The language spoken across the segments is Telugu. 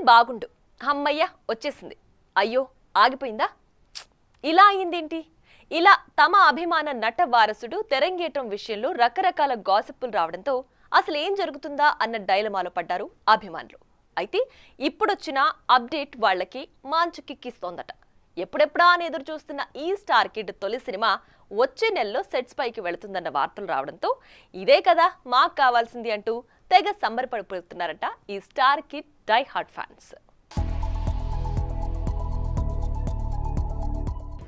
బాగుండు, అమ్మయ్య వచ్చేసింది, అయ్యో ఆగిపోయిందా, ఇలా అయిందేంటి, ఇలా తమ అభిమాన నట వారసుడు తెరంగేటం విషయంలో రకరకాల గాసిప్పులు రావడంతో అసలు ఏం జరుగుతుందా అన్న డైలమాలో పడ్డారు అభిమానులు. అయితే ఇప్పుడొచ్చిన అప్డేట్ వాళ్ళకి మంచు కిక్కిస్తోందట. ఎప్పుడెప్పుడా అని ఎదురు చూస్తున్న ఈ స్టార్ కిడ్ తొలి సినిమా వచ్చే నెలలో సెట్స్ పైకి వెళుతుందన్న వార్తలు రావడంతో ఇదే కదా మాకు కావాల్సింది అంటూ తెగ సంబరపడిపోతున్నారట ఈ star kid die hard fans.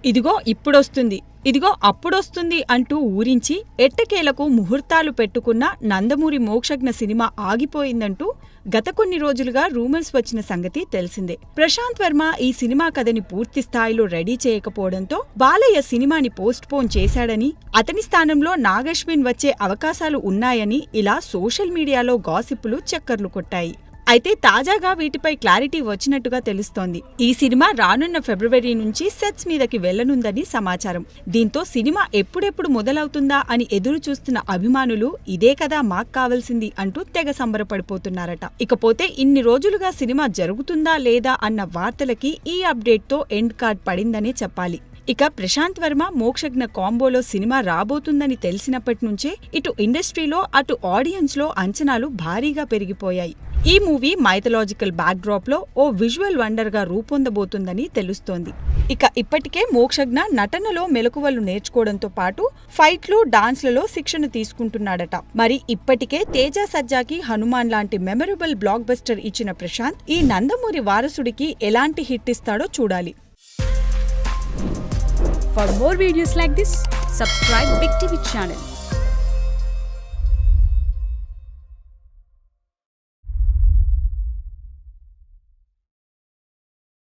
ఇదిగో ఇప్పుడొస్తుంది, ఇదిగో అప్పుడొస్తుంది అంటూ ఊరించి ఎట్టకేలకు ముహూర్తాలు పెట్టుకున్న నందమూరి మోక్షజ్ఞ సినిమా ఆగిపోయిందంటూ గత కొన్ని రోజులుగా రూమర్స్ వచ్చిన సంగతి తెలిసిందే. ప్రశాంత్ వర్మ ఈ సినిమా కథని పూర్తి స్థాయిలో రెడీ చేయకపోవడంతో బాలయ్య సినిమాని పోస్ట్ పోన్ చేశాడని, అతని స్థానంలో నాగశ్విన్ వచ్చే అవకాశాలు ఉన్నాయని ఇలా సోషల్ మీడియాలో గాసిప్పులు చక్కర్లు కొట్టాయి. అయితే తాజాగా వీటిపై క్లారిటీ వచ్చినట్టుగా తెలుస్తోంది. ఈ సినిమా రానున్న ఫిబ్రవరి నుంచి సెట్స్ మీదకి వెళ్లనుందని సమాచారం. దీంతో సినిమా ఎప్పుడెప్పుడు మొదలవుతుందా అని ఎదురు చూస్తున్న అభిమానులు ఇదే కదా మాకు కావాల్సింది అంటూ తెగ సంబరపడిపోతున్నారట. ఇకపోతే ఇన్ని రోజులుగా సినిమా జరుగుతుందా లేదా అన్న వార్తలకి ఈ అప్డేట్తో ఎండ్ కార్డ్ పడిందనే చెప్పాలి. ఇక ప్రశాంత్ వర్మ మోక్షజ్ఞ కాంబోలో సినిమా రాబోతుందని తెలిసినప్పటి నుంచే ఇటు ఇండస్ట్రీలో అటు ఆడియన్స్ లో అంచనాలు భారీగా పెరిగిపోయాయి. ఈ మూవీ మైథలాజికల్ బ్యాక్ డ్రాప్ లో ఓ విజువల్ వండర్ గా రూపొందబోతుందని తెలుస్తోంది. ఇక ఇప్పటికే మోక్షజ్ఞ నటనలో మెలకువలు నేర్చుకోవడంతో పాటు ఫైట్లు, డాన్స్లలో శిక్షణ తీసుకుంటున్నాడట. మరి ఇప్పటికే తేజ సజ్జాకి హనుమాన్ లాంటి మెమరబుల్ బ్లాక్ బస్టర్ ఇచ్చిన ప్రశాంత్ ఈ నందమూరి వారసుడికి ఎలాంటి హిట్ ఇస్తాడో చూడాలి. For more videos like this, subscribe Big TV channel.